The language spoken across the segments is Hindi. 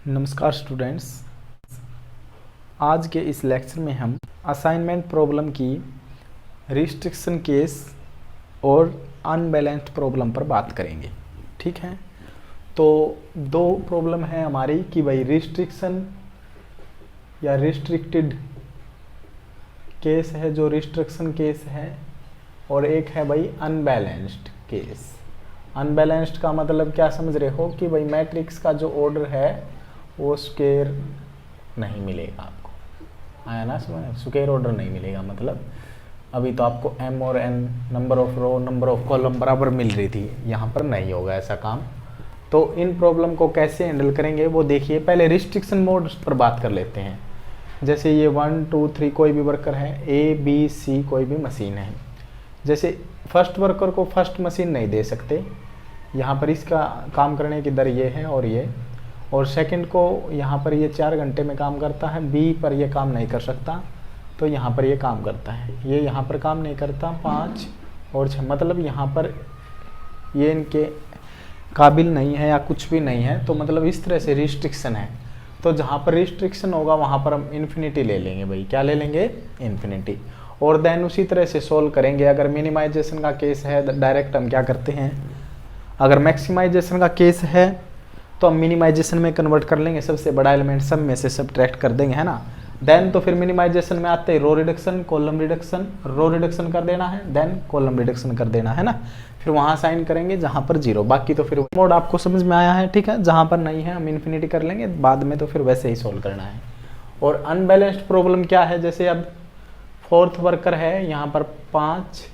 नमस्कार स्टूडेंट्स। आज के इस लेक्चर में हम असाइनमेंट प्रॉब्लम की रिस्ट्रिक्शन केस और अनबैलेंस्ड प्रॉब्लम पर बात करेंगे। ठीक है, तो दो प्रॉब्लम है हमारी कि भाई रिस्ट्रिक्शन या रिस्ट्रिक्टेड केस है, जो रिस्ट्रिक्शन केस है, और एक है भाई अनबैलेंस्ड केस। अनबैलेंस्ड का मतलब क्या समझ रहे हो कि भाई मैट्रिक्स का जो ऑर्डर है वो स्क्वायर नहीं मिलेगा आपको, आया ना समझ? स्क्वायर ऑर्डर नहीं मिलेगा, मतलब अभी तो आपको m और n number of row number of column बराबर मिल रही थी, यहाँ पर नहीं होगा ऐसा काम। तो इन प्रॉब्लम को कैसे हैंडल करेंगे वो देखिए। पहले रिस्ट्रिक्शन मोड पर बात कर लेते हैं। जैसे ये 1 2 3 कोई भी वर्कर है, A B C कोई भी मशीन है। जैसे फर्स्ट वर्कर को फर्स्ट मशीन नहीं दे सकते, यहाँ पर इसका काम करने की दर ये है और ये, और सेकंड को यहाँ पर ये 4 घंटे में काम करता है, बी पर ये काम नहीं कर सकता, तो यहाँ पर ये काम करता है, ये यहाँ पर काम नहीं करता, 5 और 6, मतलब यहाँ पर ये इनके काबिल नहीं है या कुछ भी नहीं है, तो मतलब इस तरह से रिस्ट्रिक्शन है। तो जहाँ पर रिस्ट्रिक्शन होगा वहाँ पर हम इन्फिनिटी ले लेंगे भाई। क्या ले लेंगे? इन्फिनिटी। और देन उसी तरह से सोल्व करेंगे। अगर मिनिमाइजेशन का केस है डायरेक्ट हम क्या करते हैं, अगर मैक्सिमाइजेशन का केस है तो हम मिनिमाइजेशन में कन्वर्ट कर लेंगे, सबसे बड़ा एलिमेंट सब में से सब्ट्रैक्ट कर देंगे, है ना। देन तो फिर मिनिमाइजेशन में आते ही row reduction, column reduction, row reduction कर देना है, देन कॉलम रिडक्शन कर देना है ना। फिर वहाँ साइन करेंगे जहाँ पर 0, बाकी तो फिर मोड आपको समझ में आया है। ठीक है, जहाँ पर नहीं है हम इन्फिनिटी कर लेंगे, बाद में तो फिर वैसे ही सोल्व करना है। और अनबैलेंस्ड प्रॉब्लम क्या है, जैसे अब फोर्थ वर्कर है, यहाँ पर 5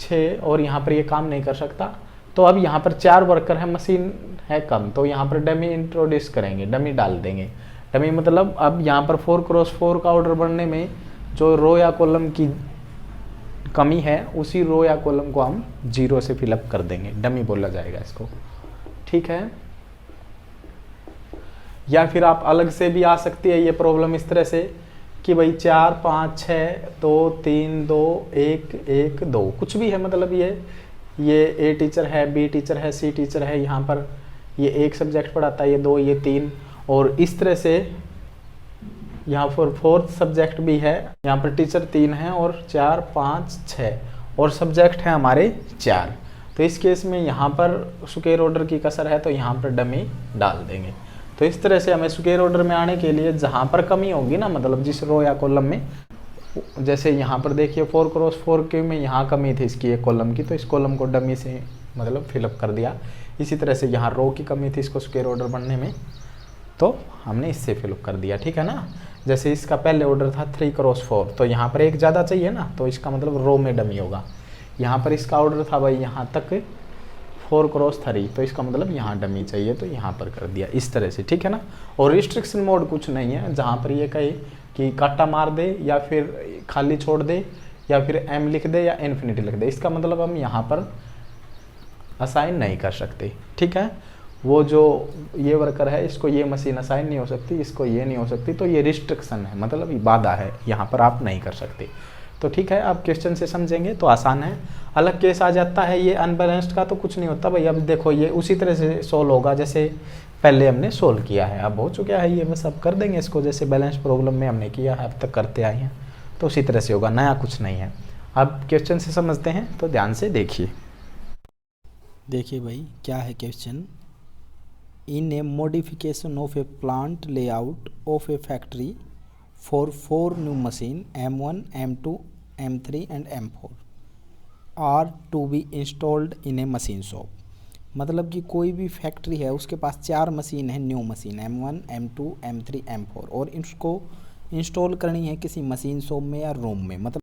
6 और यहाँ पर ये काम नहीं कर सकता, तो अब यहाँ पर 4 वर्कर है, मशीन है कम, तो यहाँ पर डमी इंट्रोड्यूस करेंगे, डमी डाल देंगे। डमी मतलब अब यहाँ पर 4x4 का ऑर्डर बनने में जो रो या कॉलम की कमी है, उसी रो या कॉलम को हम 0 से फिलअप कर देंगे, डमी बोला जाएगा इसको। ठीक है, या फिर आप अलग से भी आ सकती है ये प्रॉब्लम इस तरह से कि भाई 4 5 6 2 3 2 1 1 2 कुछ भी है, मतलब ये A टीचर है, B टीचर है, C टीचर है, यहाँ पर ये एक सब्जेक्ट पढ़ाता है, ये 2 ये 3, और इस तरह से यहाँ पर फोर्थ सब्जेक्ट भी है, यहाँ पर टीचर 3 है और 4 5 6 और सब्जेक्ट है हमारे 4। तो इस केस में यहाँ पर स्क्वायर ऑर्डर की कसर है, तो यहाँ पर डमी डाल देंगे। तो इस तरह से हमें स्क्वायर ऑर्डर में आने के लिए जहाँ पर कमी होगी ना, मतलब जिस रो या कॉलम में, जैसे यहाँ पर देखिए 4x4 के में यहाँ कमी थी इसकी एक कॉलम की, तो इस कॉलम को डमी से मतलब फिलअप कर दिया। इसी तरह से यहाँ रो की कमी थी इसको स्क्वायर ऑर्डर बनने में, तो हमने इससे फिलअप कर दिया। ठीक है ना। जैसे इसका पहले ऑर्डर था 3x4, तो यहाँ पर एक ज़्यादा चाहिए ना, तो इसका मतलब रो में डमी होगा। यहाँ पर इसका ऑर्डर था भाई यहाँ तक 4x3, तो इसका मतलब यहाँ डमी चाहिए, तो यहाँ पर कर दिया इस तरह से। ठीक है ना। और रिस्ट्रिक्शन मोड कुछ नहीं है, जहाँ पर ये कहे कि काटा मार दे या फिर खाली छोड़ दे या फिर m लिख दे या इन्फिनिटी लिख दे, इसका मतलब हम यहाँ पर असाइन नहीं कर सकते। ठीक है, वो जो ये वर्कर है इसको ये मशीन असाइन नहीं हो सकती, इसको ये नहीं हो सकती, तो ये रिस्ट्रिक्शन है, मतलब ये बाधा है, यहाँ पर आप नहीं कर सकते। तो ठीक है, आप क्वेश्चन से समझेंगे तो आसान है। अलग केस आ जाता है ये अनबैलेंस्ड का, तो कुछ नहीं होता भाई। अब देखो ये उसी तरह से सोल्व होगा जैसे पहले हमने सोल्व किया है, अब हो चुका है ये, बस अब कर देंगे इसको जैसे बैलेंस प्रॉब्लम में हमने किया है, अब तक करते आए हैं, तो उसी तरह से होगा, नया कुछ नहीं है। अब क्वेश्चन से समझते हैं, तो ध्यान से देखिए। देखिए भाई क्या है question. In a modification of a plant layout of a factory for 4 new machine M1 M2 M3 and M4 are to be installed in a machine shop. मतलब कि कोई भी फैक्ट्री है उसके पास 4 मशीन है, new machine M1 M2 M3 M4, और इसको इंस्टॉल करनी है किसी मशीन शॉप में या रूम में, मतलब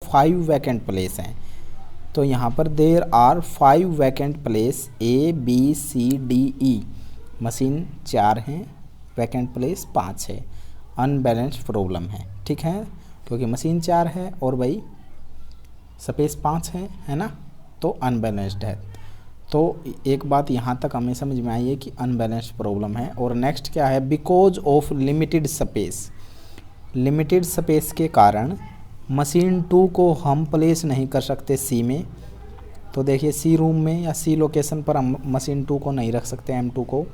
5 वैकेंट प्लेस हैं। तो यहाँ पर there are 5 vacant place A B C D E, machine 4 हैं, वैकेंट प्लेस 5 है, अनबैलेंस्ड प्रॉब्लम है। ठीक है, क्योंकि मशीन 4 है और भाई स्पेस 5 है ना, तो अनबैलेंस्ड है। तो एक बात यहाँ तक हमें समझ में आई है कि अनबैलेंस्ड प्रॉब्लम है। और नेक्स्ट क्या है, because of limited space, limited space के कारण मशीन 2 को हम प्लेस नहीं कर सकते C में। तो देखिए C रूम में या C लोकेशन पर हम मशीन 2 को नहीं रख सकते, M2 को।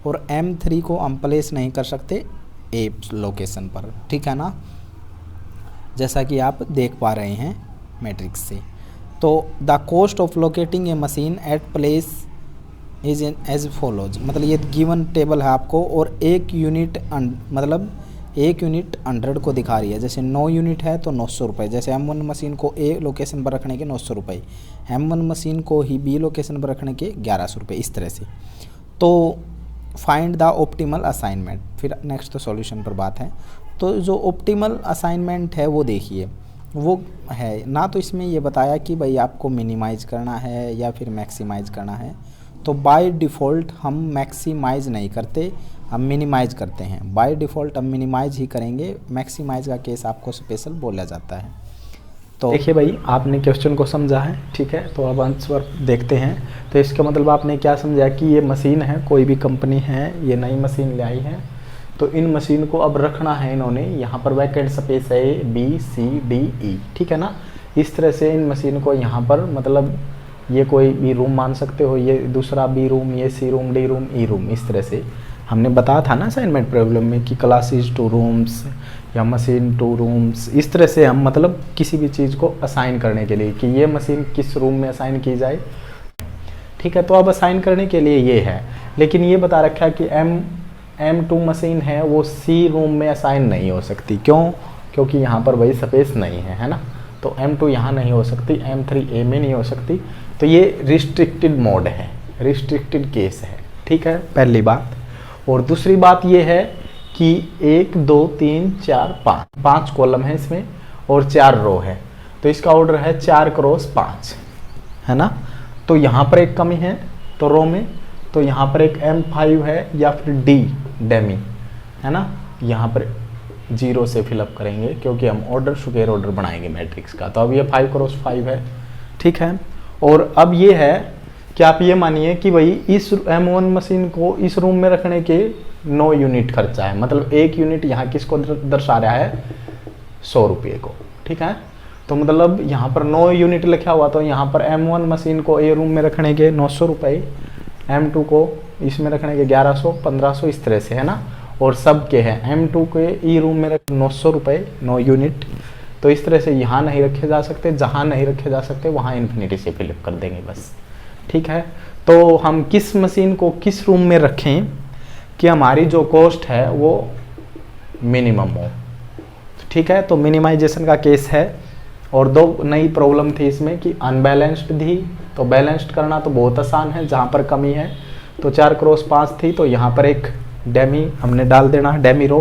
और M3 को हम प्लेस नहीं कर सकते ए लोकेशन पर, ठीक है ना, जैसा कि आप देख पा रहे हैं मैट्रिक्स से। तो the cost of locating a machine at place is as follows, मतलब ये गिवन टेबल है आपको, और एक यूनिट मतलब एक यूनिट 100 को दिखा रही है। जैसे 9 यूनिट है तो 900 रुपये, जैसे M1 मशीन को ए लोकेशन पर रखने के 900 रुपये, M1 मशीन को ही बी लोकेशन पर रखने के 1100 रुपये, इस तरह से। तो फाइंड द ऑप्टिमल असाइनमेंट, फिर नेक्स्ट तो सॉल्यूशन पर बात है। तो जो ऑप्टिमल असाइनमेंट है वो देखिए, वो है ना, तो इसमें ये बताया कि भाई आपको मिनिमाइज़ करना है या फिर मैक्सिमाइज़ करना है। तो बाय डिफ़ॉल्ट हम मैक्सिमाइज़ नहीं करते, हम मिनिमाइज़ करते हैं। बाय डिफ़ॉल्ट हम मिनिमाइज़ ही करेंगे, मैक्सिमाइज़ का केस आपको स्पेशल बोला जाता है। तो देखिए भाई, आपने क्वेश्चन को समझा है, ठीक है, तो अब आंसर देखते हैं। तो इसका मतलब आपने क्या समझा कि ये मशीन है, कोई भी कंपनी है, ये नई मशीन ले आई है, तो इन मशीन को अब रखना है इन्होंने, यहाँ पर वैकेंट स्पेस है ABCDE, ठीक है ना। इस तरह से इन मशीन को यहाँ पर, मतलब ये कोई भी रूम मान सकते हो, ये दूसरा B रूम, ये C room, D room, E room, इस तरह से हमने बताया था ना असाइनमेंट प्रॉब्लम में कि क्लासेज 2 रूम्स या मशीन 2 रूम्स, इस तरह से हम मतलब किसी भी चीज़ को असाइन करने के लिए कि ये मशीन किस रूम में असाइन की जाए, ठीक है। तो अब असाइन करने के लिए ये है, लेकिन ये बता रखा है कि M2 मशीन है वो C रूम में असाइन नहीं हो सकती। क्यों? क्योंकि यहाँ पर वही स्पेस नहीं है ना, तो M2 यहाँ नहीं हो सकती, M3 A में नहीं हो सकती। तो ये रिस्ट्रिक्टेड मोड है, रिस्ट्रिक्टेड केस है, ठीक है, पहली बात। और दूसरी बात ये है कि 1 2 3 4 5 कॉलम है इसमें और 4 रो है, तो इसका ऑर्डर है 4x5, है ना। तो यहाँ पर एक कमी है तो रो में, तो यहाँ पर एक M5 है या फिर D डेमी, है ना। यहाँ पर 0 से फिलअप करेंगे क्योंकि हम ऑर्डर स्क्वायर ऑर्डर बनाएंगे मैट्रिक्स का। तो अब ये 5x5 है, ठीक है। और अब ये है कि आप ये मानिए कि भाई इस M1 मशीन को इस रूम में रखने के 9 यूनिट खर्चा है, मतलब एक यूनिट यहाँ किसको दर्शा रहा है, 100 रुपये को, ठीक है। तो मतलब यहाँ पर 9 यूनिट लिखा हुआ, तो यहाँ पर M1 मशीन को ए रूम में रखने के 900 रुपये, M2 को इसमें रखने के 1100 1500, इस तरह से, है ना। और सब के हैं M2 के ई रूम में रख 900 रुपये 9 यूनिट। तो इस तरह से यहाँ नहीं रखे जा सकते, जहाँ नहीं रखे जा सकते वहाँ इन्फिनिटी से फिलअप कर देंगे बस, ठीक है। तो हम किस मशीन को किस रूम में रखें कि हमारी जो कॉस्ट है वो मिनिमम हो, ठीक है। तो मिनिमाइजेशन का केस है। और 2 नई प्रॉब्लम थी इसमें कि अनबैलेंस्ड थी, तो बैलेंस्ड करना तो बहुत आसान है जहाँ पर कमी है। तो 4x5 थी, तो यहाँ पर एक डेमी हमने डाल देना, डेमी रो,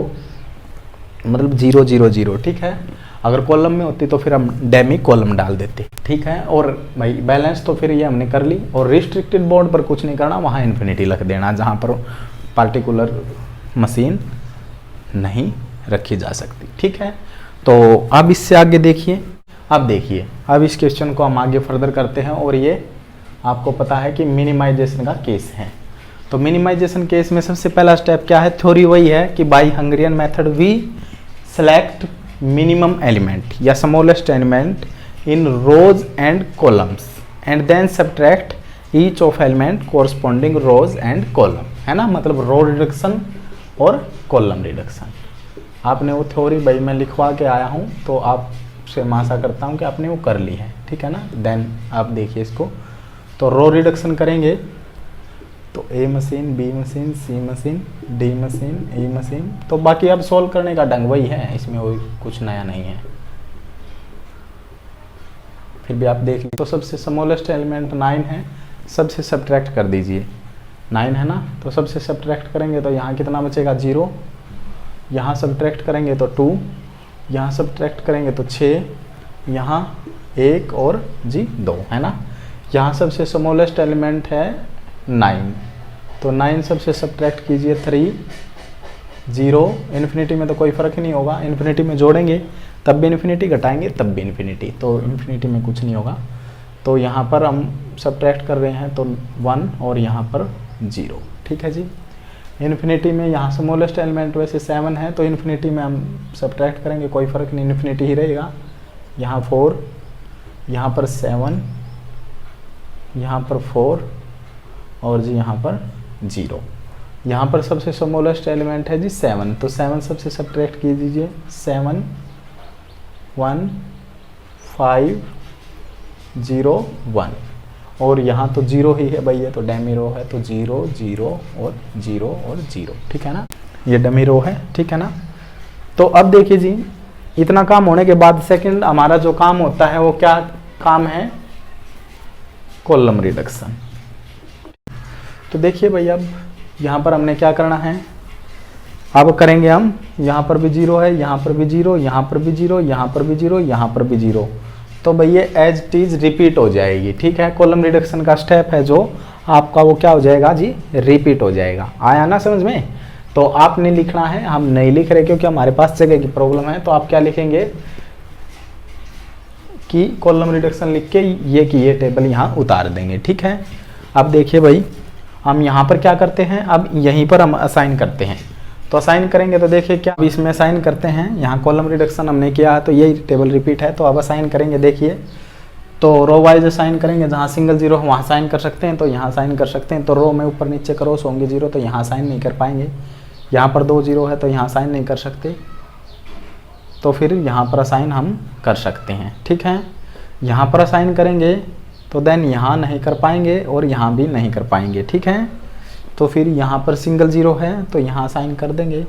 मतलब 0 0 0, ठीक है। अगर कॉलम में होती तो फिर हम डेमी कॉलम डाल देते, ठीक है। और भाई बैलेंस तो फिर ये हमने कर ली। और रिस्ट्रिक्टेड बोर्ड पर कुछ नहीं करना, वहाँ इन्फिनिटी रख देना जहाँ पर पार्टिकुलर मशीन नहीं रखी जा सकती, ठीक है। तो अब इससे आगे देखिए, अब देखिए, अब इस क्वेश्चन को हम आगे फर्दर करते हैं। और ये आपको पता है कि मिनिमाइजेशन का केस है। तो मिनिमाइजेशन केस में सबसे पहला स्टेप क्या है, थ्योरी वही है कि by Hungarian method we select minimum element या smallest element in rows and columns and then subtract each of element corresponding rows and column, है ना। मतलब रो रिडक्शन और कॉलम रिडक्शन। आपने वो थ्योरी भाई मैं लिखवा के आया हूँ, तो आपसे मैं आशा करता हूँ कि आपने वो कर ली है, ठीक है ना। देन आप देखिए इसको, तो रो रिडक्शन करेंगे तो A machine, B machine, C machine, D machine, E machine. तो बाकी अब सॉल्व करने का ढंग वही है, इसमें कोई कुछ नया नहीं है, फिर भी आप देख लीजिए। तो सबसे स्मॉलेस्ट एलिमेंट 9 है, सबसे सब्ट्रैक्ट कर दीजिए, 9 है ना। तो सबसे सब्ट्रैक्ट करेंगे तो यहाँ कितना बचेगा, 0। यहाँ सब्ट्रैक्ट करेंगे तो 2, यहाँ सब्ट्रैक्ट करेंगे तो 6, यहाँ 1 और 2, है ना। यहाँ सबसे स्मॉलेस्ट एलिमेंट है 9, तो 9 सबसे सब्ट्रैक्ट कीजिए 3, 0। इन्फिनिटी में तो कोई फ़र्क ही नहीं होगा, इन्फिनिटी में जोड़ेंगे तब भी इन्फिनिटी, घटाएंगे तब भी इन्फिनिटी, तो इन्फिनिटी में कुछ नहीं होगा। तो यहाँ पर हम सब्ट्रैक्ट कर रहे हैं तो 1 और यहाँ पर 0, ठीक है जी। इन्फिनिटी में यहाँ स्मॉलेस्ट एलिमेंट वैसे 7 है, तो इन्फिनिटी में हम सब्ट्रैक्ट करेंगे कोई फ़र्क नहीं, इन्फिनिटी ही रहेगा। यहाँ 4, यहाँ पर 7, यहाँ पर 4 और जी यहाँ पर 0। यहाँ पर सबसे स्मॉलेस्ट एलिमेंट है जी 7, तो 7 सबसे सब्ट्रैक्ट कीजिए दीजिए, 7 1 5 0 1, और यहाँ तो 0 ही है भाई, ये तो डमी रो है, तो 0 0 और 0 और 0, ठीक है ना, ये डमी रो है, ठीक है ना। तो अब देखिए जी, इतना काम होने के बाद सेकंड हमारा जो काम होता है वो क्या काम है, कॉलम रिडक्शन। तो देखिए भाई, अब यहाँ पर हमने क्या करना है, अब करेंगे हम, यहाँ पर भी 0 है, यहाँ पर भी 0, यहाँ पर भी 0, यहाँ पर भी 0, यहाँ पर भी 0, तो भाई ये एज इट इज रिपीट हो जाएगी, ठीक है। कॉलम रिडक्शन का स्टेप है जो आपका, वो क्या हो जाएगा जी, रिपीट हो जाएगा। आया ना समझ में। तो आपने लिखना है, हम नहीं लिख रहे क्योंकि हमारे पास जगह की प्रॉब्लम है, तो आप क्या लिखेंगे कि कॉलम रिडक्शन लिख के ये टेबल यहाँ उतार देंगे, ठीक है। अब देखिए भाई, हम यहाँ पर क्या करते हैं, अब यहीं पर हम असाइन करते हैं, तो असाइन करेंगे तो देखिए क्या, अब इसमें असाइन करते हैं, यहाँ कॉलम रिडक्शन हमने किया है तो यही टेबल रिपीट है, तो अब असाइन करेंगे। देखिए तो रो वाइज असाइन करेंगे, जहाँ सिंगल 0 है वहाँ साइन कर सकते हैं, तो यहाँ साइन कर सकते हैं। तो रो में ऊपर नीचे क्रॉस होंगे 0, तो यहाँ साइन नहीं कर पाएंगे। यहाँ पर 2 0 है तो यहाँ साइन नहीं कर सकते, तो फिर यहाँ पर असाइन हम कर सकते हैं, ठीक है। यहाँ पर असाइन करेंगे तो देन यहाँ नहीं कर पाएंगे और यहाँ भी नहीं कर पाएंगे, ठीक है। तो फिर यहाँ पर सिंगल 0 है तो यहाँ असाइन कर देंगे,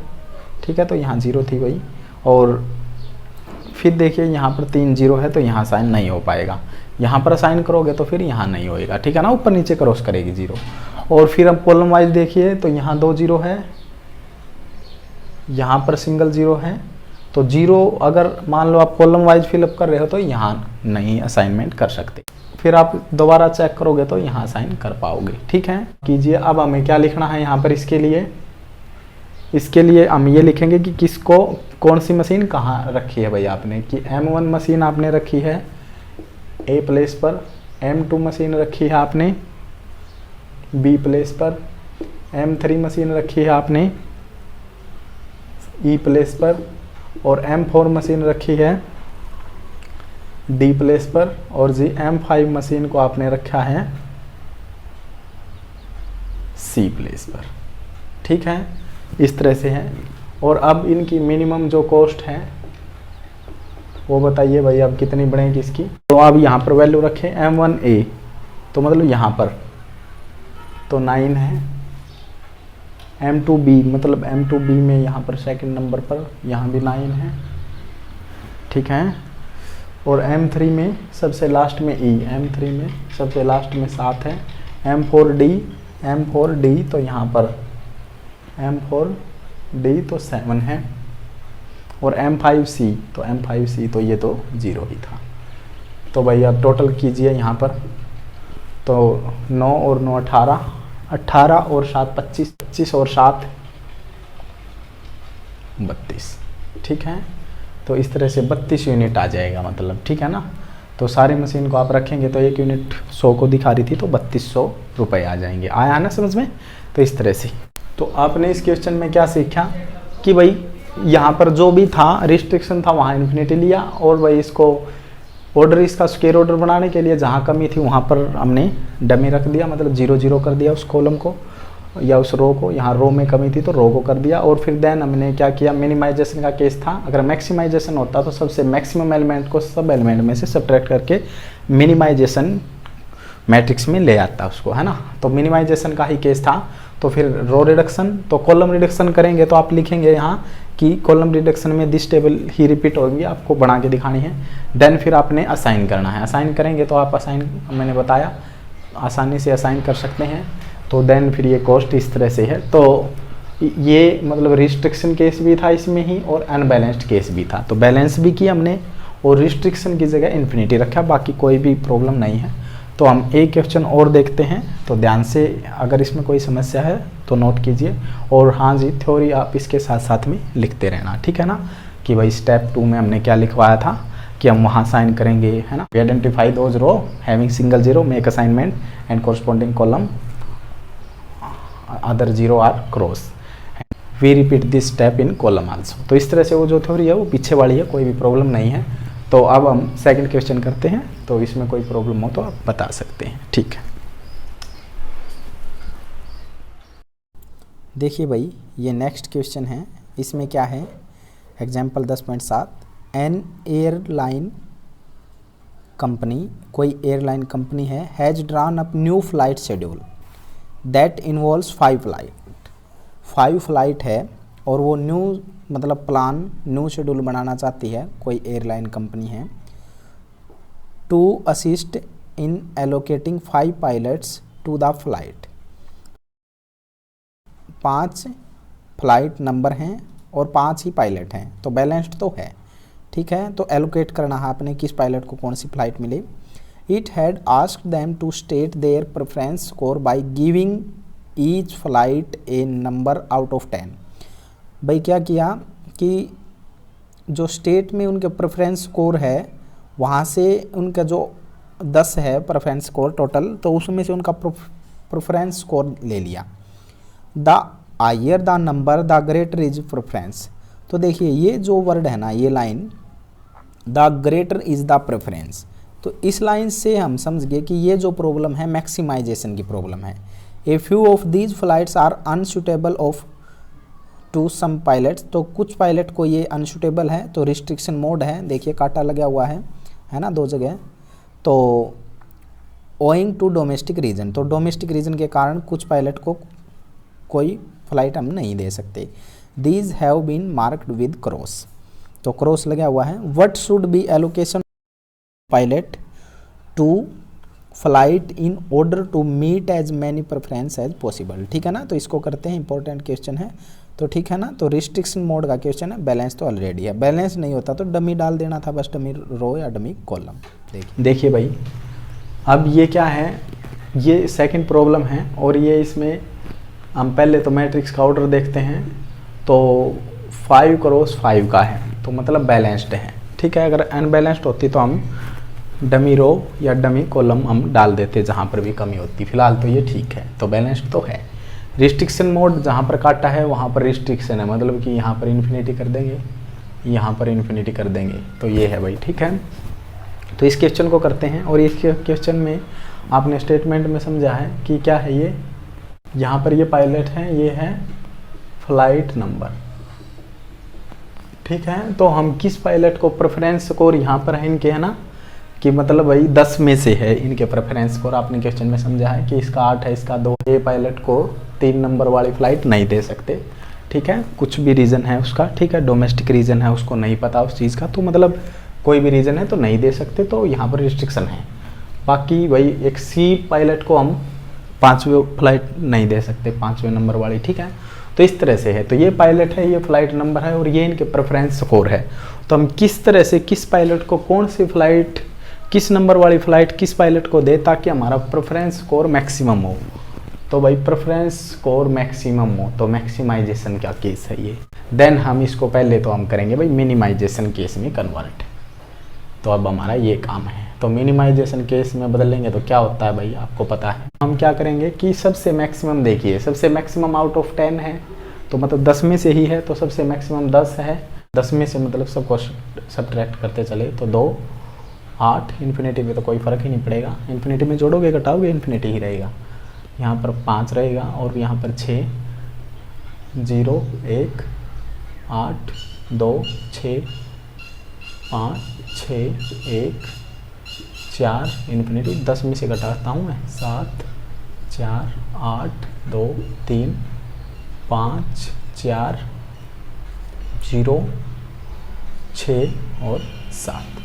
ठीक है। तो यहाँ 0 थी वही, और फिर देखिए यहाँ पर 3 0 है तो यहाँ साइन नहीं हो पाएगा। यहाँ पर असाइन करोगे तो फिर यहाँ नहीं होएगा, ठीक है ना, ऊपर नीचे क्रॉस करेगी 0। और फिर अब कॉलम वाइज देखिए तो यहाँ 2 0 है, यहाँ पर सिंगल 0 है, तो 0 अगर मान लो आप कॉलम वाइज फिलअप कर रहे हो तो यहाँ नहीं असाइनमेंट कर सकते, फिर आप दोबारा चेक करोगे तो यहाँ साइन कर पाओगे, ठीक है। कीजिए, अब हमें क्या लिखना है यहाँ पर, इसके लिए हम ये लिखेंगे कि किसको कौन सी मशीन कहाँ रखी है भाई आपने, कि M1 मशीन आपने रखी है A प्लेस पर, M2 मशीन रखी है आपने B प्लेस पर, M3 मशीन रखी है आपने E प्लेस पर, और M4 मशीन रखी है D प्लेस पर, और जी M5 मशीन को आपने रखा है C प्लेस पर, ठीक है। इस तरह से है। और अब इनकी मिनिमम जो कॉस्ट है वो बताइए भाई, अब कितनी बढ़ेगी इसकी। तो अब यहाँ पर वैल्यू रखें M1A, तो मतलब यहाँ पर तो 9 है, M2B मतलब M2B में यहाँ पर सेकंड नंबर पर यहाँ भी 9 है, ठीक है। और M3 में सबसे लास्ट में E, M3 में सबसे लास्ट में 7 है। M4D तो यहाँ पर M4D तो 7 है, और M5C तो ये तो 0 ही था। तो भाई अब टोटल कीजिए यहाँ पर, तो 9 और 9 18 और 7 25 और 7 32, ठीक है। तो इस तरह से 32 यूनिट आ जाएगा मतलब, ठीक है ना। तो सारी मशीन को आप रखेंगे तो 1 यूनिट 100 को दिखा रही थी, तो 3200 रुपये आ जाएंगे। आया ना समझ में। तो इस तरह से तो आपने इस क्वेश्चन में क्या सीखा कि भाई यहाँ पर जो भी था रिस्ट्रिक्शन था वहाँ इन्फिनिटी लिया, और भाई इसको ऑर्डर, इसका स्क्वायर ऑर्डर बनाने के लिए जहाँ कमी थी वहाँ पर हमने डमी रख दिया, मतलब 0 0 कर दिया उस कॉलम को या उस रो को। यहाँ रो में कमी थी तो रो को कर दिया, और फिर देन हमने क्या किया, मिनिमाइजेशन का केस था। अगर मैक्सिमाइजेशन होता तो सबसे मैक्सिमम एलिमेंट को सब एलिमेंट में से सब्ट्रैक्ट करके मिनिमाइजेशन मैट्रिक्स में ले आता उसको, है ना। तो मिनिमाइजेशन का ही केस था। तो फिर रो रिडक्शन, तो कॉलम रिडक्शन करेंगे तो आप लिखेंगे यहाँ कि कॉलम रिडक्शन में दिस टेबल ही रिपीट होगी, आपको बना के दिखानी है। देन फिर आपने असाइन करना है, असाइन करेंगे तो आप असाइन, मैंने बताया आसानी से असाइन कर सकते हैं। तो देन फिर ये कॉस्ट इस तरह से है। तो ये मतलब रिस्ट्रिक्शन केस भी था इसमें ही, और अनबैलेंस्ड केस भी था। तो बैलेंस भी किया हमने, और रिस्ट्रिक्शन की जगह इन्फिनिटी रखा, बाकी कोई भी प्रॉब्लम नहीं है। तो हम एक क्वेश्चन और देखते हैं, तो ध्यान से अगर इसमें कोई समस्या है तो नोट कीजिए। और हाँ जी, थ्योरी आप इसके साथ साथ में लिखते रहना, ठीक है ना। कि भाई स्टेप 2 में हमने क्या लिखवाया था कि हम वहाँ साइन करेंगे, है ना। Identify those row having single 0, make assignment and corresponding column other 0 are cross, we repeat this step in column also. तो इस तरह से वो जो थ्योरी है वो पीछे वाली है, कोई भी प्रॉब्लम नहीं है। तो अब हम सेकंड क्वेश्चन करते हैं, तो इसमें कोई प्रॉब्लम हो तो आप बता सकते हैं, ठीक है। देखिए भाई ये नेक्स्ट क्वेश्चन है, इसमें क्या है, एग्जाम्पल 10.7, एन एयरलाइन कंपनी, कोई एयरलाइन कंपनी है, has drawn up new flight schedule that involves 5 flight है, और वो न्यू मतलब प्लान न्यू शेड्यूल बनाना चाहती है, कोई एयरलाइन कंपनी है, to assist in allocating 5 pilots to the flight. 5 flight number हैं और 5 ही पायलट हैं, तो बैलेंस्ड तो है, ठीक है। तो एलोकेट करना है आपने किस पायलट को कौन सी फ्लाइट मिले। It had asked them to state their preference score by giving each flight a number out of 10। भाई क्या किया कि जो स्टेट में उनके प्रेफरेंस स्कोर है वहाँ से उनका जो 10 है प्रेफरेंस स्कोर टोटल, तो उसमें से उनका प्रेफरेंस स्कोर ले लिया। The higher the number the greater is preference. तो देखिए ये जो वर्ड है ना, ये line the greater is the preference, तो इस लाइन से हम समझ गए कि ये जो प्रॉब्लम है मैक्सिमाइजेशन की प्रॉब्लम है। A few of these flights are unsuitable of to some pilots, तो कुछ पायलट को ये अनसुटेबल है, तो रिस्ट्रिक्शन मोड है, देखिए कांटा लगा हुआ है ना 2 जगह। तो ओइंग टू डोमेस्टिक रीजन, तो डोमेस्टिक रीजन के कारण कुछ पायलट को कोई फ्लाइट हम नहीं दे सकते। These have been marked with cross, तो क्रॉस लगा हुआ है। What should be allocation pilot to flight in order to meet as many preference as possible, ठीक है ना। तो इसको करते हैं, इंपॉर्टेंट क्वेश्चन है, तो ठीक है ना। तो रिस्ट्रिक्शन मोड का क्वेश्चन है, बैलेंस तो ऑलरेडी है, बैलेंस नहीं होता तो डमी डाल देना था, बस डमी रो या डमी कॉलम। देखिए भाई अब ये क्या है, ये सेकंड प्रॉब्लम है, और ये इसमें हम पहले तो मैट्रिक्स का ऑर्डर देखते हैं, तो 5 क्रॉस 5 का है, तो मतलब बैलेंस्ड है, ठीक है। अगर अनबैलेंस्ड होती तो हम डमी रो या डमी कॉलम हम डाल देते जहाँ पर भी कमी होती, फिलहाल तो ये ठीक है, तो बैलेंस्ड तो है। रिस्ट्रिक्शन मोड जहाँ पर काटा है वहाँ पर रिस्ट्रिक्शन है, मतलब कि यहाँ पर इन्फिनिटी कर देंगे, यहाँ पर इन्फिनिटी कर देंगे, तो ये है भाई, ठीक है। तो इस क्वेश्चन को करते हैं, और इस क्वेश्चन में आपने स्टेटमेंट में समझा है कि क्या है ये, यहाँ पर ये पायलट है, ये है फ्लाइट नंबर, ठीक है। तो हम किस पायलट को प्रेफरेंस स्कोर यहाँ पर है इनके, है ना, कि मतलब भाई 10 में से है इनके प्रेफरेंस स्कोर, आपने क्वेश्चन में समझा है कि इसका 8 है, इसका 2, ये पायलट को 3 नंबर वाली फ्लाइट नहीं दे सकते, ठीक है। कुछ भी रीज़न है उसका, ठीक है, डोमेस्टिक रीज़न है, उसको नहीं पता उस चीज़ का, तो मतलब कोई भी रीज़न है तो नहीं दे सकते, तो यहाँ पर रिस्ट्रिक्शन है। बाकी भाई एक सी पायलट को हम 5वें फ्लाइट नहीं दे सकते, 5वें नंबर वाली, ठीक है। तो इस तरह से है, तो ये पायलट है, ये फ्लाइट नंबर है, और ये इनके प्रेफरेंस स्कोर है। तो हम किस तरह से किस पायलट को कौन सी फ्लाइट, किस नंबर वाली फ्लाइट किस पायलट को दे ताकि हमारा प्रेफरेंस स्कोर मैक्सिमम हो। तो भाई प्रेफरेंस स्कोर मैक्सिमम हो, तो मैक्सिमाइजेशन का केस है ये। देन हम इसको पहले तो हम करेंगे भाई मिनिमाइजेशन केस में कन्वर्ट, तो अब हमारा ये काम है। तो मिनिमाइजेशन केस में बदलेंगे तो क्या होता है भाई, आपको पता है। हम क्या करेंगे कि सबसे मैक्सिमम, देखिए सबसे मैक्सिमम आउट ऑफ 10 है, तो मतलब 10 में से ही है, तो सबसे मैक्सिमम 10 है, 10 में से मतलब सबको सब्ट्रैक्ट करते चले, तो 2, 8, इन्फिनिटी में तो कोई फ़र्क ही नहीं पड़ेगा, इन्फिनिटी में जोड़ोगे घटाओगे इन्फिनिटी ही रहेगा। यहाँ पर 5 रहेगा, और यहाँ पर 6, 0, 1, 8, 2, 6, 5, 6, 1, 4, इन्फिनिटी, 10 में से घटाता हूँ मैं, 7, 4, 8, 2, 3, 5, 4, 0, 6 और 7।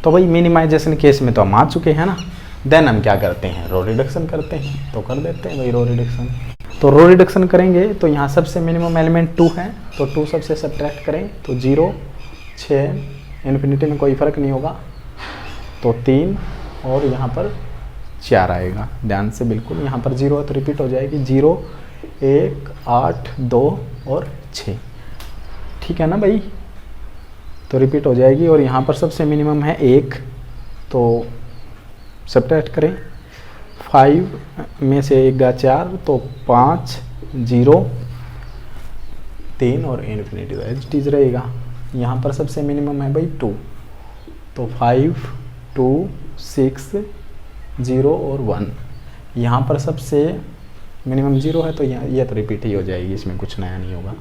तो भाई मिनिमाइजेशन केस में तो हम आ चुके हैं ना। देन हम क्या करते हैं, रो रिडक्शन करते हैं, तो कर देते हैं भाई रो रिडक्शन। तो रो रिडक्शन करेंगे तो यहाँ सबसे मिनिमम एलिमेंट 2 है, तो 2 सबसे सब्ट्रैक्ट करें तो 0, 6, इन्फिनिटी में कोई फ़र्क नहीं होगा, तो 3 और यहाँ पर 4 आएगा, ध्यान से बिल्कुल। यहाँ पर 0 है तो रिपीट हो जाएगी, 0, 1, 8, 2 और 6, ठीक है ना भाई, तो रिपीट हो जाएगी। और यहाँ पर सबसे मिनिमम है 1, तो सब्ट्रैक्ट करें, 5 में से 1 गया 4, तो 5, 0, 3 और इन्फिनिटी तो एज टीज रहेगा। यहाँ पर सबसे मिनिमम है भाई 2, तो 5, 2, 6, 0 और 1। यहाँ पर सबसे मिनिमम 0 है तो ये तो रिपीट ही हो जाएगी, इसमें कुछ नया नहीं होगा।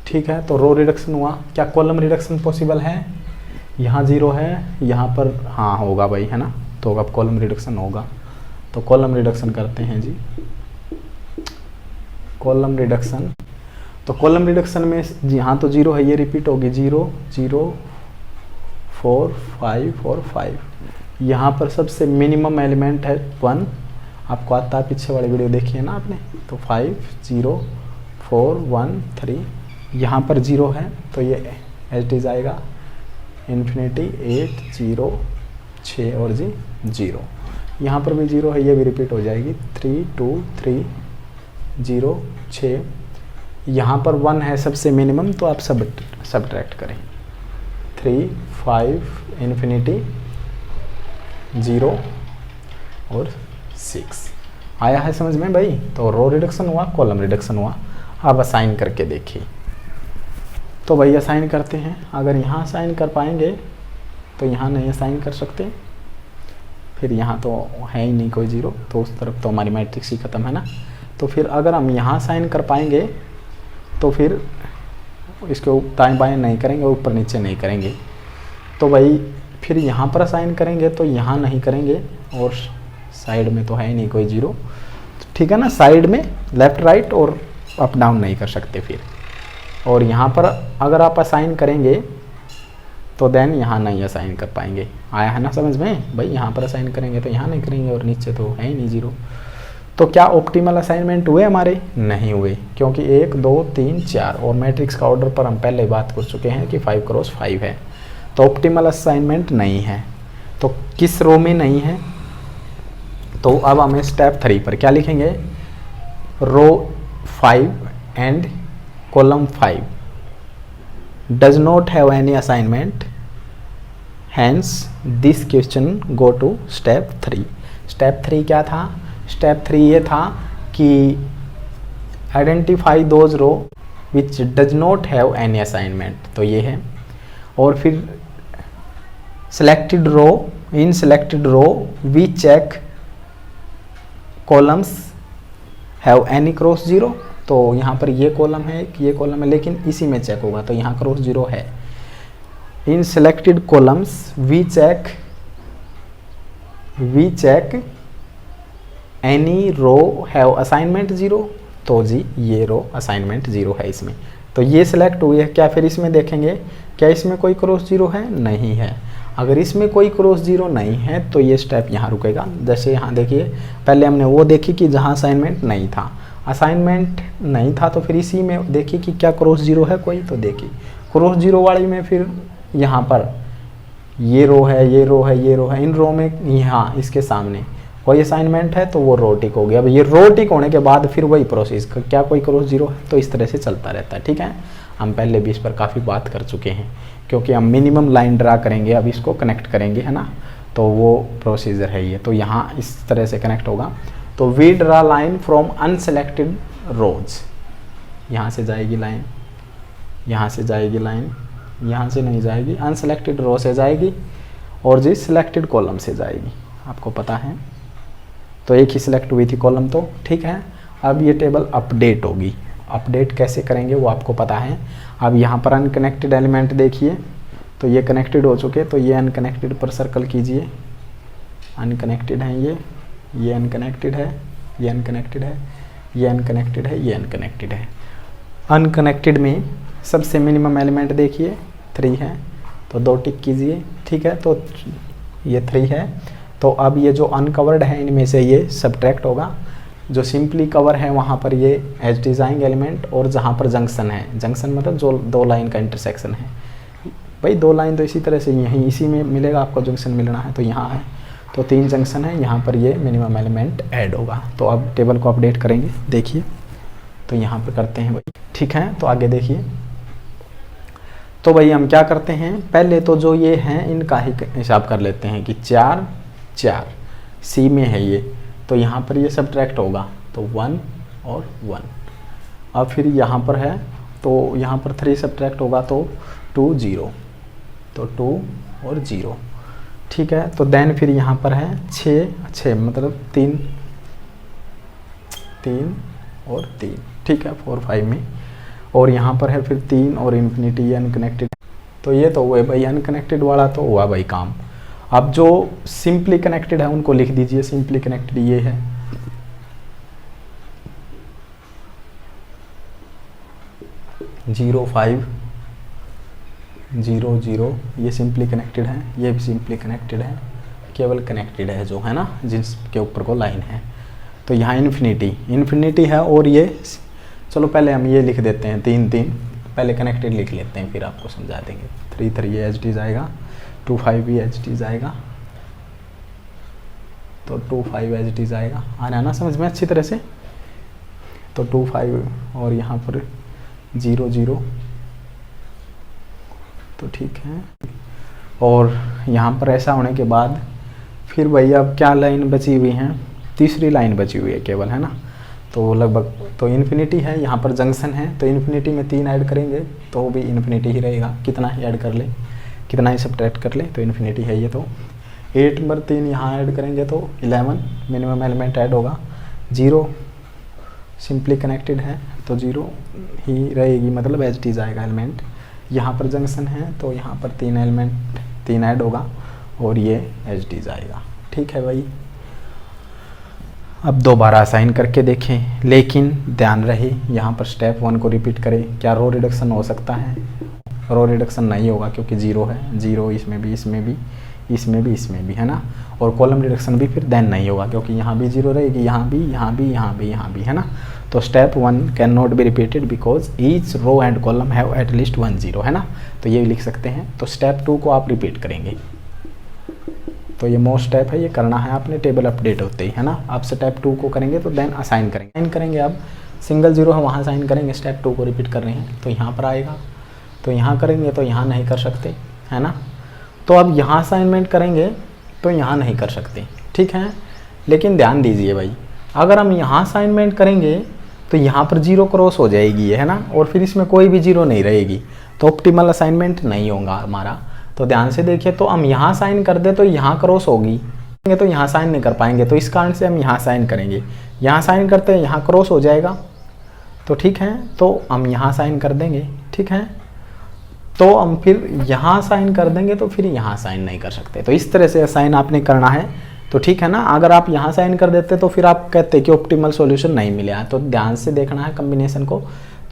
ठीक है, तो रो रिडक्शन हुआ। क्या कॉलम रिडक्शन पॉसिबल है? यहाँ 0 है, यहाँ पर हाँ होगा भाई, है ना, तो अब कॉलम रिडक्शन होगा। तो कॉलम रिडक्शन करते हैं जी, कॉलम रिडक्शन। तो कॉलम रिडक्शन में यहाँ तो 0 है, ये रिपीट होगी 0 0 4 5 और 5। यहाँ पर सबसे मिनिमम एलिमेंट है 1, आपको आता है, पीछे वाली वीडियो देखी है ना आपने। तो 5 0 4 1 3, यहाँ पर 0 है तो ये एच डी जाएगा इन्फिनिटी 8 0 6 और जी 0। यहाँ पर भी 0 है, ये भी रिपीट हो जाएगी 3 2 3 0 6। यहाँ पर 1 है सबसे मिनिमम, तो आप सब्ट्रैक्ट करें 3 5 इन्फिनिटी 0 और 6। आया है समझ में भाई? तो रो रिडक्शन हुआ, कॉलम रिडक्शन हुआ। अब असाइन करके देखिए। तो भाई असाइन करते हैं। अगर यहाँ असाइन कर पाएंगे तो यहाँ नहीं असाइन कर सकते, फिर यहाँ तो है ही नहीं कोई 0, तो उस तरफ तो हमारी मैट्रिक्स ही ख़त्म है ना। तो फिर अगर हम यहाँ साइन कर पाएंगे तो फिर इसके दाएं बाएं नहीं करेंगे, ऊपर नीचे नहीं करेंगे। तो भाई फिर यहाँ पर असाइन करेंगे तो यहाँ नहीं करेंगे, और साइड में तो है ही नहीं कोई 0, ठीक है ना। साइड में लेफ़्ट राइट और अप डाउन नहीं कर सकते फिर। और यहाँ पर अगर आप असाइन करेंगे तो देन यहाँ नहीं असाइन कर पाएंगे। आया है ना समझ में भाई? यहाँ पर असाइन करेंगे तो यहाँ नहीं करेंगे, और नीचे तो है ही नहीं 0। तो क्या ऑप्टिमल असाइनमेंट हुए हमारे? नहीं हुए, क्योंकि 1 2 3 4 और मैट्रिक्स का ऑर्डर पर हम पहले बात कर चुके हैं कि 5 क्रॉस 5 है, तो ऑप्टिमल असाइनमेंट नहीं है। तो किस रो में नहीं है? तो अब हमें स्टेप 3 पर क्या लिखेंगे? Row 5 and column 5 does not have any assignment, hence this question go to step 3। Step 3 क्या था? स्टेप 3 ये था कि identify those row which does not have any assignment, तो ये है। और फिर selected row, in selected row we check columns have any cross 0, तो यहाँ पर ये कॉलम है, ये कॉलम है, लेकिन इसी में चेक होगा, तो यहाँ क्रॉस 0 है। In selected columns we check any row have assignment 0, तो जी ये रो असाइनमेंट 0 है इसमें, तो ये सिलेक्ट हुई है। क्या फिर इसमें देखेंगे क्या इसमें कोई क्रॉस 0 है? नहीं है। अगर इसमें कोई क्रॉस 0 नहीं है तो ये स्टेप यहाँ रुकेगा। जैसे यहाँ देखिए, पहले हमने वो देखी कि जहाँ असाइनमेंट नहीं था, असाइनमेंट नहीं था, तो फिर इसी में देखिए कि क्या क्रॉस 0 है कोई, तो देखिए क्रॉस 0 वाली में फिर यहाँ पर ये रो है, ये रो है, ये रो है, इन रो में यहाँ इसके सामने कोई असाइनमेंट है तो वो रो टिक हो गया। अब ये रो टिक होने के बाद फिर वही प्रोसेस, क्या कोई क्रॉस 0 है, तो इस तरह से चलता रहता है। ठीक है, हम पहले भी इस पर काफ़ी बात कर चुके हैं, क्योंकि हम मिनिमम लाइन ड्रा करेंगे, अब इसको कनेक्ट करेंगे, है ना, तो वो प्रोसीजर है ये। तो यहाँ इस तरह से कनेक्ट होगा। तो we draw line from unselected rows, यहाँ से जाएगी लाइन, यहाँ से जाएगी लाइन, यहाँ से नहीं जाएगी, अनसेलेक्टेड रो से जाएगी, और जी सिलेक्टेड कॉलम से जाएगी, आपको पता है। तो एक ही सिलेक्ट हुई थी कॉलम, तो ठीक है। अब ये टेबल अपडेट होगी, अपडेट कैसे करेंगे वो आपको पता है। अब यहाँ पर अनकनेक्टेड एलिमेंट देखिए, तो ये कनेक्टेड हो चुके, तो ये अनकनेक्टेड पर सर्कल कीजिए, अनकनेक्टेड है ये अनकनेक्टेड है, ये अनकनेक्टेड है, ये अनकनेक्टेड है, ये अनकनेक्टेड है। अनकनेक्टेड में सबसे मिनिमम एलिमेंट देखिए 3 है, तो 2 टिक कीजिए, ठीक है। तो ये 3 है, तो अब ये जो अनकवर्ड है इनमें से ये सब्ट्रैक्ट होगा, जो सिंपली कवर है वहाँ पर ये एज डिज़ाइन एलिमेंट, और जहाँ पर जंक्शन है, जंक्शन मतलब जो 2 लाइन का इंटरसेक्शन है, भाई 2 लाइन तो इसी तरह से यहीं इसी में मिलेगा, आपको जंक्शन मिलना है, तो यहाँ है, तो 3 जंक्शन है, यहाँ पर ये मिनिमम एलिमेंट ऐड होगा। तो अब टेबल को अपडेट करेंगे, देखिए, तो यहाँ पर करते हैं भाई, ठीक है। तो आगे देखिए, तो भाई हम क्या करते हैं, पहले तो जो ये हैं इनका ही हिसाब कर लेते हैं कि 4 4 सी में है ये, तो यहाँ पर ये सब्ट्रैक्ट होगा, तो 1 और 1। अब फिर यहाँ पर है, तो यहाँ पर 3 सब्ट्रैक्ट होगा, तो 2 0, तो 2 और 0, ठीक है। तो देन फिर यहाँ पर है 6 6 मतलब 3 3 और 3, ठीक है 4 5 में। और यहाँ पर है फिर 3 और इन्फिनिटी, ये अनकनेक्टेड। तो ये तो हुए भाई अनकनेक्टेड वाला तो हुआ भाई काम। अब जो सिंपली कनेक्टेड है उनको लिख दीजिए। सिंपली कनेक्टेड ये है, जीरो 5 0 0, ये सिंपली कनेक्टेड है, ये भी सिंपली कनेक्टेड है, केवल कनेक्टेड है जो है ना, जिसके ऊपर को लाइन है। तो यहाँ इन्फिनिटी है। और ये चलो पहले हम ये लिख देते हैं 3 3, पहले कनेक्टेड लिख लेते हैं फिर आपको समझा देंगे। 3 3 ये एच डी आएगा, 2 5 भी एच डी आएगा, तो 2 5 एच डी आएगा। आना ना समझ में अच्छी तरह से। तो 2 5 और यहाँ पर 0 0, तो ठीक है। और यहाँ पर ऐसा होने के बाद फिर भाई अब क्या लाइन बची हुई है, तीसरी लाइन बची हुई है केवल, है ना। तो लगभग तो इन्फिनिटी है, यहाँ पर जंक्शन है, तो इन्फिनिटी में 3 ऐड करेंगे तो भी इन्फिनिटी ही रहेगा, कितना ही ऐड कर ले, कितना ही सब्ट्रैक्ट कर ले तो इन्फिनिटी है ये। तो 8 नंबर 3 यहाँ ऐड करेंगे तो 11 मिनिमम एलिमेंट ऐड होगा। 0 सिंपली कनेक्टेड है तो 0 ही रहेगी, मतलब एच डी आएगा एलिमेंट। यहाँ पर जंक्शन है तो यहाँ पर 3 एलिमेंट 3 ऐड होगा और ये एच डी आएगा, ठीक है भाई। अब दोबारा असाइन करके देखें, लेकिन ध्यान रहे यहाँ पर स्टेप 1 को रिपीट करें। क्या रो रिडक्शन हो सकता है? रो रिडक्शन नहीं होगा क्योंकि 0 है, 0 इसमें भी, इसमें भी, इसमें भी, इसमें भी, है ना। और कॉलम रिडक्शन भी फिर देन नहीं होगा क्योंकि यहाँ भी 0 रहेगी, यहाँ भी, यहाँ भी, यहाँ भी, यहाँ भी, है ना। तो step 1 can not be repeated because each row and column have at least 1 0, है ना। तो ये लिख सकते हैं। तो स्टेप 2 को आप रिपीट करेंगे। तो ये मोस्ट स्टेप है, ये करना है आपने टेबल अपडेट होते ही, है ना। आप स्टेप 2 को करेंगे तो देन असाइन करेंगे। अब सिंगल 0 है वहाँ साइन करेंगे, स्टेप 2 को रिपीट कर रहे हैं तो यहाँ पर आएगा। तो यहाँ करेंगे तो यहाँ नहीं कर सकते, है ना। तो अब यहाँ असाइनमेंट करेंगे तो यहाँ नहीं कर सकते, ठीक है। लेकिन ध्यान दीजिए भाई, अगर हम यहाँ असाइनमेंट करेंगे तो यहाँ पर 0 क्रॉस हो जाएगी, है ना। और फिर इसमें कोई भी 0 नहीं रहेगी, तो ऑप्टिमल असाइनमेंट नहीं होगा हमारा। तो ध्यान से देखिए, तो हम यहाँ साइन कर दे तो यहाँ क्रॉस होगी, तो यहाँ साइन नहीं कर पाएंगे। तो इस कारण से हम यहाँ साइन करेंगे। यहाँ साइन करते हैं यहाँ क्रॉस हो जाएगा, तो ठीक है। तो हम यहाँ साइन कर देंगे, ठीक है। तो हम फिर यहाँ साइन कर देंगे तो फिर यहाँ साइन नहीं कर सकते। तो इस तरह से साइन आपने करना है, तो ठीक है ना। अगर आप यहाँ साइन कर देते तो फिर आप कहते कि ऑप्टिमल सॉल्यूशन नहीं मिला। तो ध्यान से देखना है कम्बिनेशन को।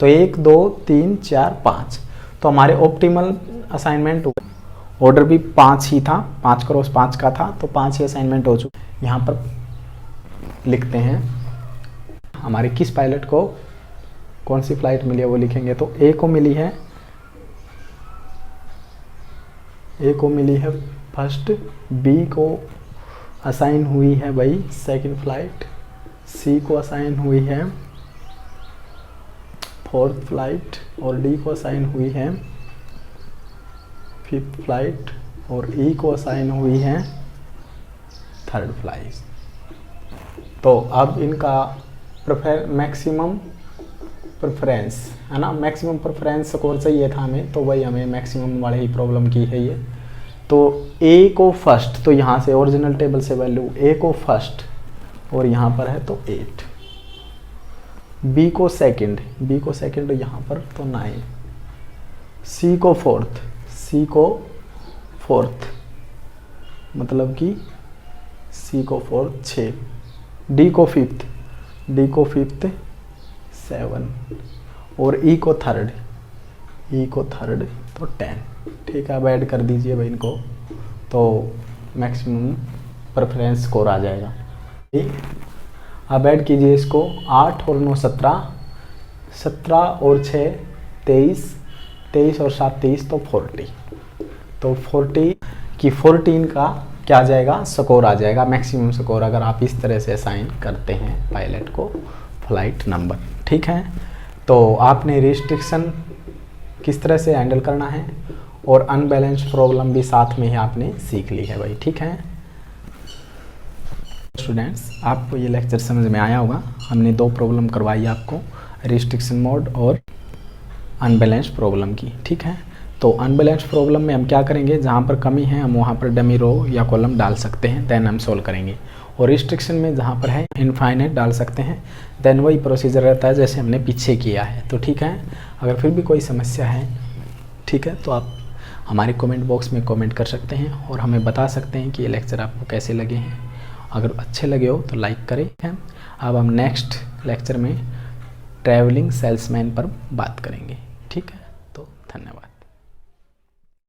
तो 1 2 3 4 5, तो हमारे ऑप्टिमल असाइनमेंट हुए। ऑर्डर भी 5 ही था, 5 क्रॉस 5 का था, तो 5 ही असाइनमेंट हो चुके। यहाँ पर लिखते हैं हमारे किस पायलट को कौन सी फ्लाइट मिली है वो लिखेंगे। तो ए को मिली है फर्स्ट, बी को असाइन हुई है भाई सेकंड फ्लाइट, सी को असाइन हुई है 4th फ्लाइट और डी को असाइन हुई है 5th फ्लाइट और ई को असाइन हुई है 3rd फ्लाइट। तो अब इनका मैक्सिमम प्रेफरेंस, है ना, मैक्सिमम प्रेफरेंस स्कोर चाहिए था हमें, तो वही हमें मैक्सिमम वाले ही प्रॉब्लम की है ये। तो ए को फर्स्ट, तो यहाँ से ओरिजिनल टेबल से वैल्यू ए को फर्स्ट और यहाँ पर है तो 8, बी को सेकंड यहाँ पर तो 9, सी को फोर्थ मतलब कि सी को फोर्थ 6, डी को फिफ्थ 7 और ई को थर्ड तो 10। ठीक है, अब ऐड कर दीजिए भाई इनको, तो मैक्सिमम प्रेफरेंस स्कोर आ जाएगा। अब ऐड कीजिए इसको, 8 और 9 17 और 6 23 और 7 23 तो 40। तो 40 की 14 का क्या आ जाएगा, स्कोर आ जाएगा, मैक्सिमम स्कोर, अगर आप इस तरह से असाइन करते हैं पायलट को फ्लाइट नंबर। ठीक है, तो आपने रिस्ट्रिक्शन किस तरह से हैंडल करना है और अनबैलेंस्ड प्रॉब्लम भी साथ में ही आपने सीख ली है भाई। ठीक है स्टूडेंट्स, आपको ये लेक्चर समझ में आया होगा। हमने 2 प्रॉब्लम करवाई आपको, रिस्ट्रिक्शन मोड और अनबैलेंस्ड प्रॉब्लम की। ठीक है, तो अनबैलेंस्ड प्रॉब्लम में हम क्या करेंगे, जहाँ पर कमी है हम वहाँ पर डमी रो या कॉलम डाल सकते हैं, देन हम सोल्व करेंगे। और रिस्ट्रिक्शन में जहाँ पर है इनफाइनाइट डाल सकते हैं, देन वही प्रोसीजर रहता है जैसे हमने पीछे किया है। तो ठीक है, अगर फिर भी कोई समस्या है, ठीक है, तो आप हमारे कमेंट बॉक्स में कमेंट कर सकते हैं और हमें बता सकते हैं कि ये लेक्चर आपको कैसे लगे हैं। अगर अच्छे लगे हो तो लाइक करें। अब हम नेक्स्ट लेक्चर में ट्रैवलिंग सेल्समैन पर बात करेंगे। ठीक है, तो धन्यवाद।